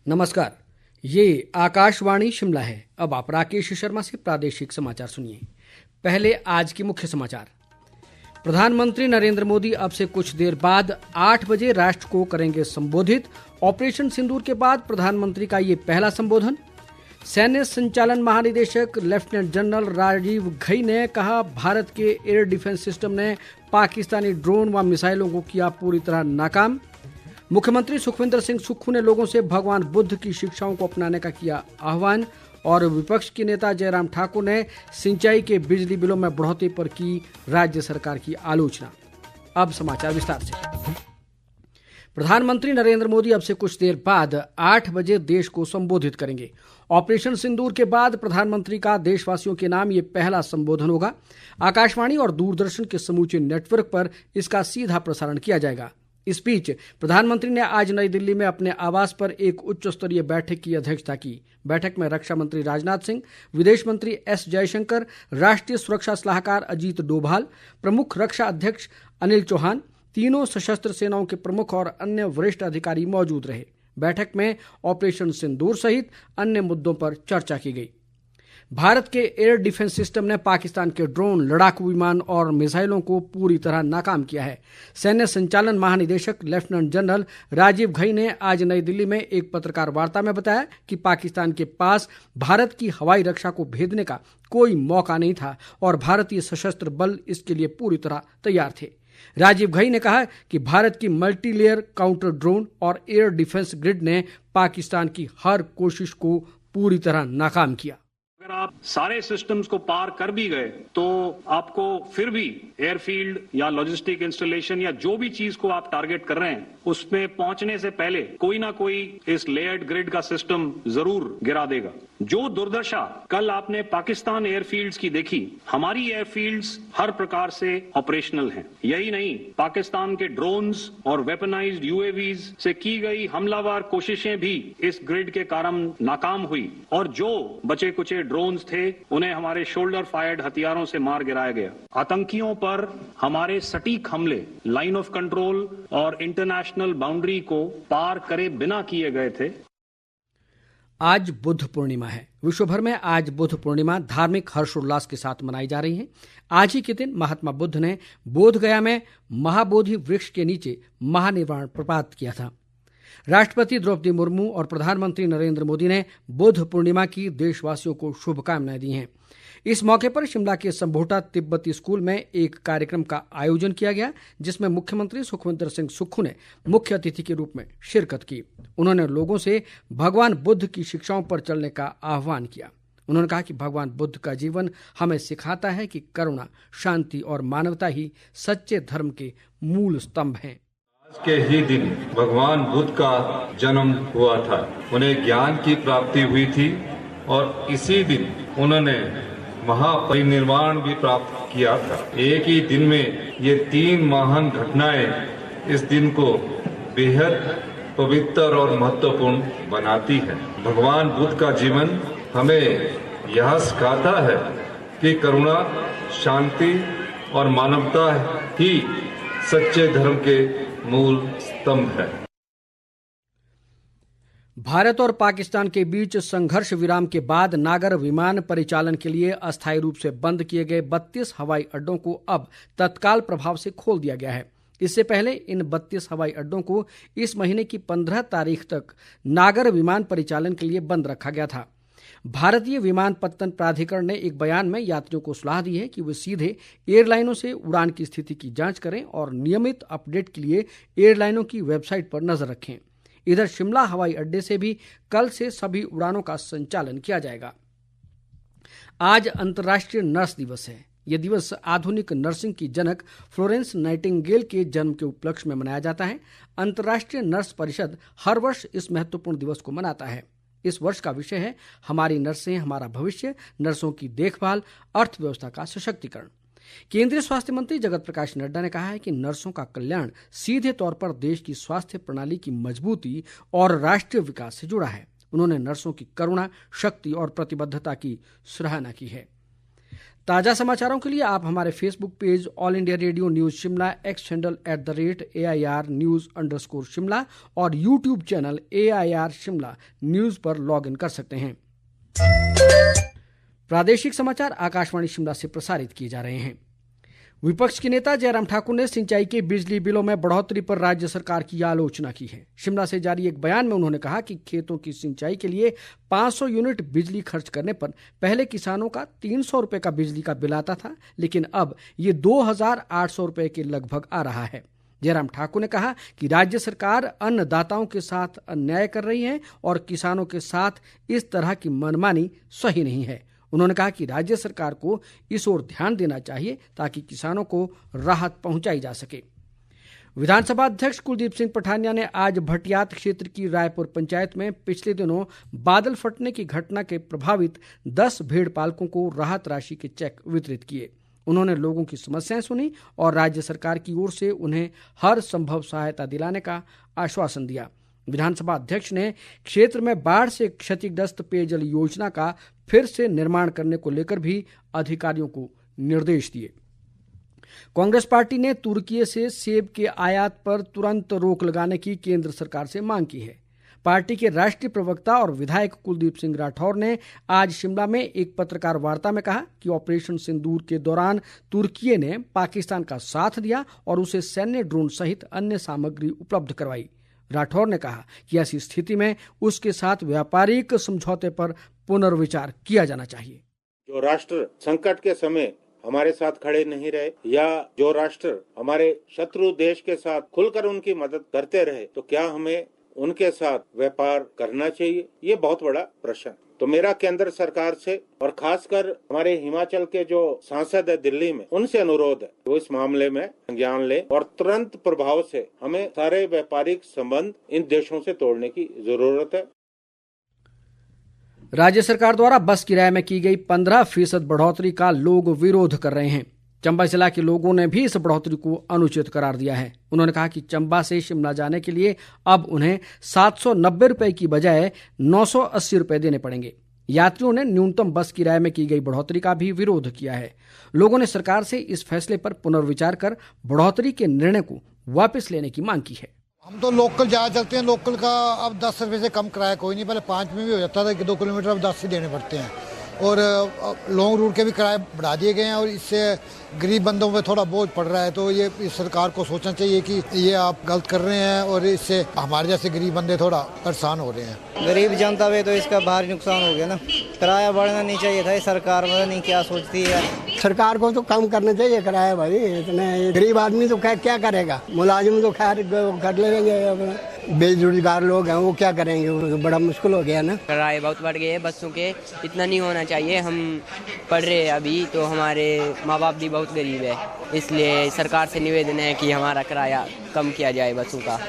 नमस्कार, ये आकाशवाणी शिमला है। अब आप राकेश शर्मा से प्रादेशिक समाचार सुनिए। पहले आज के मुख्य समाचार। प्रधानमंत्री नरेंद्र मोदी अब से कुछ देर बाद 8 बजे राष्ट्र को करेंगे संबोधित। ऑपरेशन सिंदूर के बाद प्रधानमंत्री का ये पहला संबोधन। सैन्य संचालन महानिदेशक लेफ्टिनेंट जनरल राजीव घई ने कहा, भारत के एयर डिफेंस सिस्टम ने पाकिस्तानी ड्रोन व मिसाइलों को किया पूरी तरह नाकाम। मुख्यमंत्री सुखविंदर सिंह सुक्खू ने लोगों से भगवान बुद्ध की शिक्षाओं को अपनाने का किया आह्वान। और विपक्ष के नेता जयराम ठाकुर ने सिंचाई के बिजली बिलों में बढ़ोतरी पर की राज्य सरकार की आलोचना। अब समाचार विस्तार से। प्रधानमंत्री नरेंद्र मोदी अब से कुछ देर बाद 8 बजे देश को संबोधित करेंगे। ऑपरेशन सिंदूर के बाद प्रधानमंत्री का देशवासियों के नाम ये पहला संबोधन होगा। आकाशवाणी और दूरदर्शन के समूचे नेटवर्क पर इसका सीधा प्रसारण किया जाएगा। इस बीच प्रधानमंत्री ने आज नई दिल्ली में अपने आवास पर एक उच्च स्तरीय बैठक की अध्यक्षता की। बैठक में रक्षा मंत्री राजनाथ सिंह, विदेश मंत्री एस जयशंकर, राष्ट्रीय सुरक्षा सलाहकार अजीत डोभाल, प्रमुख रक्षा अध्यक्ष अनिल चौहान, तीनों सशस्त्र सेनाओं के प्रमुख और अन्य वरिष्ठ अधिकारी मौजूद रहे। बैठक में ऑपरेशन सिंदूर सहित अन्य मुद्दों पर चर्चा की गई। भारत के एयर डिफेंस सिस्टम ने पाकिस्तान के ड्रोन, लड़ाकू विमान और मिसाइलों को पूरी तरह नाकाम किया है। सैन्य संचालन महानिदेशक लेफ्टिनेंट जनरल राजीव घई ने आज नई दिल्ली में एक पत्रकार वार्ता में बताया कि पाकिस्तान के पास भारत की हवाई रक्षा को भेदने का कोई मौका नहीं था और भारतीय सशस्त्र बल इसके लिए पूरी तरह तैयार थे। राजीव घई ने कहा कि भारत की मल्टीलेयर काउंटर ड्रोन और एयर डिफेंस ग्रिड ने पाकिस्तान की हर कोशिश को पूरी तरह नाकाम किया। अगर आप सारे सिस्टम्स को पार कर भी गए तो आपको फिर भी एयरफील्ड या लॉजिस्टिक इंस्टॉलेशन या जो भी चीज को आप टारगेट कर रहे हैं उसमें पहुंचने से पहले कोई ना कोई इस लेयर्ड ग्रिड का सिस्टम जरूर गिरा देगा। जो दुर्दशा कल आपने पाकिस्तान एयरफील्ड्स की देखी, हमारी एयरफील्ड्स हर प्रकार से ऑपरेशनल हैं। यही नहीं, पाकिस्तान के ड्रोन्स और वेपनाइज्ड यूएवीज से की गई हमलावर कोशिशें भी इस ग्रिड के कारण नाकाम हुई और जो बचे कुचे ड्रोन्स थे उन्हें हमारे शोल्डर फायर्ड हथियारों से मार गिराया गया। आतंकियों पर हमारे सटीक हमले लाइन ऑफ कंट्रोल और इंटरनेशनल बाउंड्री को पार करे बिना किए गए थे। आज बुद्ध पूर्णिमा है। विश्व भर में आज बुद्ध पूर्णिमा धार्मिक हर्षोल्लास के साथ मनाई जा रही है। आज ही के दिन महात्मा बुद्ध ने बोध गया में महाबोधि वृक्ष के नीचे महानिर्वाण प्रपात किया था। राष्ट्रपति द्रौपदी मुर्मू और प्रधानमंत्री नरेंद्र मोदी ने बुद्ध पूर्णिमा की देशवासियों को शुभकामनाएं दी हैं। इस मौके पर शिमला के संभोटा तिब्बती स्कूल में एक कार्यक्रम का आयोजन किया गया, जिसमें मुख्यमंत्री सुखविंदर सिंह सुक्खू ने मुख्य अतिथि के रूप में शिरकत की। उन्होंने लोगों से भगवान बुद्ध की शिक्षाओं पर चलने का आह्वान किया। उन्होंने कहा कि भगवान बुद्ध का जीवन हमें सिखाता है कि करुणा, शांति और मानवता ही सच्चे धर्म के मूल स्तंभ हैं। आज के ही दिन भगवान बुद्ध का जन्म हुआ था। उन्हें ज्ञान की प्राप्ति हुई थी और इसी दिन उन्होंने महापरिनिर्वाण भी प्राप्त किया था। एक ही दिन में ये 3 महान घटनाएं इस दिन को बेहद पवित्र और महत्वपूर्ण बनाती है। भगवान बुद्ध का जीवन हमें यह सिखाता है कि करुणा, शांति और मानवता ही सच्चे धर्म के मूल स्तंभ है। भारत और पाकिस्तान के बीच संघर्ष विराम के बाद नागर विमान परिचालन के लिए अस्थायी रूप से बंद किए गए 32 हवाई अड्डों को अब तत्काल प्रभाव से खोल दिया गया है। इससे पहले इन 32 हवाई अड्डों को इस महीने की 15 तारीख तक नागर विमान परिचालन के लिए बंद रखा गया था। भारतीय विमानपत्तन प्राधिकरण ने एक बयान में यात्रियों को सलाह दी है कि वे सीधे एयरलाइनों से उड़ान की स्थिति की जांच करें और नियमित अपडेट के लिए एयरलाइनों की वेबसाइट पर नजर रखें। इधर शिमला हवाई अड्डे से भी कल से सभी उड़ानों का संचालन किया जाएगा। आज अंतर्राष्ट्रीय नर्स दिवस है। यह दिवस आधुनिक नर्सिंग की जनक फ्लोरेंस नाइटिंगेल के जन्म के उपलक्ष्य में मनाया जाता है। अंतर्राष्ट्रीय नर्स परिषद हर वर्ष इस महत्वपूर्ण दिवस को मनाता है। इस वर्ष का विषय है हमारी नर्सें हमारा भविष्य, नर्सों की देखभाल, अर्थव्यवस्था का सशक्तिकरण। केंद्रीय स्वास्थ्य मंत्री जगत प्रकाश नड्डा ने कहा है कि नर्सों का कल्याण सीधे तौर पर देश की स्वास्थ्य प्रणाली की मजबूती और राष्ट्रीय विकास से जुड़ा है। उन्होंने नर्सों की करुणा, शक्ति और प्रतिबद्धता की सराहना की है। ताज़ा समाचारों के लिए आप हमारे Facebook page All India Radio news Shimla, X handle @AIR_News_ Shimla और YouTube channel AIR Shimla news पर लॉग इन कर सकते हैं। प्रादेशिक समाचार आकाशवाणी शिमला से प्रसारित किए जा रहे हैं। विपक्ष के नेता जयराम ठाकुर ने सिंचाई के बिजली बिलों में बढ़ोतरी पर राज्य सरकार की आलोचना की है। शिमला से जारी एक बयान में उन्होंने कहा कि खेतों की सिंचाई के लिए 500 यूनिट बिजली खर्च करने पर पहले किसानों का 300 रुपये का बिजली का बिल आता था, लेकिन अब ये 2800 रुपये के लगभग आ रहा है। जयराम ठाकुर ने कहा कि राज्य सरकार अन्नदाताओं के साथ अन्याय कर रही है और किसानों के साथ इस तरह की मनमानी सही नहीं है। उन्होंने कहा कि राज्य सरकार को इस ओर ध्यान देना चाहिए ताकि किसानों को राहत पहुंचाई जा सके। विधानसभा अध्यक्ष कुलदीप सिंह पठानिया ने आज भटियात क्षेत्र की रायपुर पंचायत में पिछले दिनों बादल फटने की घटना के प्रभावित 10 भेड़ पालकों को राहत राशि के चेक वितरित किए। उन्होंने लोगों की समस्याएं सुनी और राज्य सरकार की ओर से उन्हें हर संभव सहायता दिलाने का आश्वासन दिया। विधानसभा अध्यक्ष ने क्षेत्र में बाढ़ से क्षतिग्रस्त पेयजल योजना का फिर से निर्माण करने को लेकर भी अधिकारियों को निर्देश दिए। कांग्रेस पार्टी ने तुर्की से सेब के आयात पर तुरंत रोक लगाने की केंद्र सरकार से मांग की है। पार्टी के राष्ट्रीय प्रवक्ता और विधायक कुलदीप सिंह राठौर ने आज शिमला में एक पत्रकार वार्ता में कहा कि ऑपरेशन सिंदूर के दौरान तुर्की ने पाकिस्तान का साथ दिया और उसे सैन्य ड्रोन सहित अन्य सामग्री उपलब्ध करवाई। राठौर ने कहा कि ऐसी स्थिति में उसके साथ व्यापारिक समझौते पर पुनर्विचार किया जाना चाहिए। जो राष्ट्र संकट के समय हमारे साथ खड़े नहीं रहे या जो राष्ट्र हमारे शत्रु देश के साथ खुलकर उनकी मदद करते रहे, तो क्या हमें उनके साथ व्यापार करना चाहिए? ये बहुत बड़ा प्रश्न। तो मेरा केंद्र सरकार से और खासकर हमारे हिमाचल के जो सांसद है दिल्ली में, उनसे अनुरोध है वो इस मामले में संज्ञान लें और तुरंत प्रभाव से हमें सारे व्यापारिक संबंध इन देशों से तोड़ने की जरूरत है। राज्य सरकार द्वारा बस किराए में की गई 15% बढ़ोतरी का लोग विरोध कर रहे हैं। चंबा जिला के लोगों ने भी इस बढ़ोतरी को अनुचित करार दिया है। उन्होंने कहा कि चंबा से शिमला जाने के लिए अब उन्हें 790 रुपये की बजाय 980 रुपये देने पड़ेंगे। यात्रियों ने न्यूनतम बस किराए में की गई बढ़ोतरी का भी विरोध किया है। लोगों ने सरकार से इस फैसले पर पुनर्विचार कर बढ़ोतरी के निर्णय को वापस लेने की मांग की है। हम तो लोकल ज़्यादा चलते हैं। लोकल का अब 10 रुपये से कम किराया कोई नहीं, पहले 5 में भी हो जाता था कि 2 किलोमीटर अब 10 ही देने पड़ते हैं। और लॉन्ग रूट के भी किराए बढ़ा दिए गए हैं और इससे गरीब बंदों पे थोड़ा बोझ पड़ रहा है। तो ये इस सरकार को सोचना चाहिए कि ये आप गलत कर रहे हैं और इससे हमारे जैसे गरीब बंदे थोड़ा परेशान हो रहे हैं। गरीब जनता पे तो इसका भारी नुकसान हो गया ना। किराया बढ़ना नहीं चाहिए था। सरकार पता नहीं क्या सोचती है। सरकार को तो कम करना चाहिए किराया भाई। इतने गरीब आदमी तो खैर क्या करेगा, मुलाजिम तो खैर कर लेंगे, बेरोजगार लोग हैं वो क्या करेंगे, तो बड़ा मुश्किल हो गया ना। किराए बहुत बढ़ गए हैं बसों के, इतना नहीं होना चाहिए। हम पढ़ रहे हैं अभी, तो हमारे माँ बाप भी बहुत गरीब है, इसलिए सरकार से निवेदन है कि हमारा किराया कम किया जाए बसों का।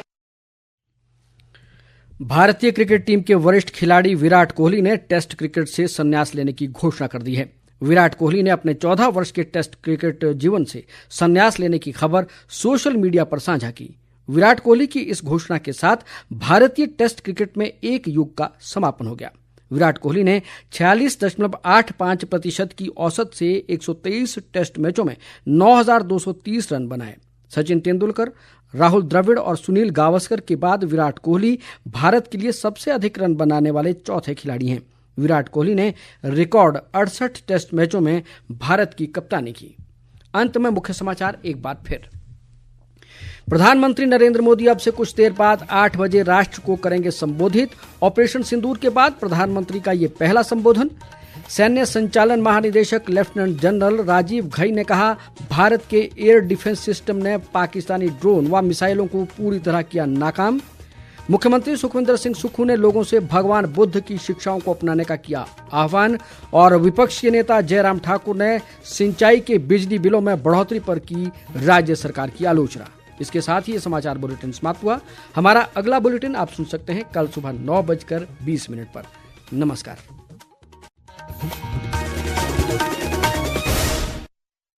भारतीय क्रिकेट टीम के वरिष्ठ खिलाड़ी विराट कोहली ने टेस्ट क्रिकेट से संन्यास लेने की घोषणा कर दी है। विराट कोहली ने अपने 14 वर्ष के टेस्ट क्रिकेट जीवन से संन्यास लेने की खबर सोशल मीडिया पर साझा की। विराट कोहली की इस घोषणा के साथ भारतीय टेस्ट क्रिकेट में एक युग का समापन हो गया। विराट कोहली ने 46.85% की औसत से 123 टेस्ट मैचों में 9,230 रन बनाए। सचिन तेंदुलकर, राहुल द्रविड़ और सुनील गावस्कर के बाद विराट कोहली भारत के लिए सबसे अधिक रन बनाने वाले चौथे खिलाड़ी हैं। विराट कोहली ने रिकॉर्ड 68 टेस्ट मैचों में भारत की कप्तानी की। अंत में मुख्य समाचार एक बार फिर। प्रधानमंत्री नरेंद्र मोदी अब से कुछ देर बाद 8 बजे राष्ट्र को करेंगे संबोधित। ऑपरेशन सिंदूर के बाद प्रधानमंत्री का ये पहला संबोधन। सैन्य संचालन महानिदेशक लेफ्टिनेंट जनरल राजीव घई ने कहा, भारत के एयर डिफेंस सिस्टम ने पाकिस्तानी ड्रोन व मिसाइलों को पूरी तरह किया नाकाम। मुख्यमंत्री सुखविंदर सिंह सुक्खू ने लोगों से भगवान बुद्ध की शिक्षाओं को अपनाने का किया आह्वान। और विपक्ष के नेता जयराम ठाकुर ने सिंचाई के बिजली बिलों में बढ़ोतरी पर की राज्य सरकार की आलोचना। इसके साथ ही ये समाचार बुलेटिन समाप्त हुआ। हमारा अगला बुलेटिन आप सुन सकते हैं कल सुबह 9:20 पर। नमस्कार।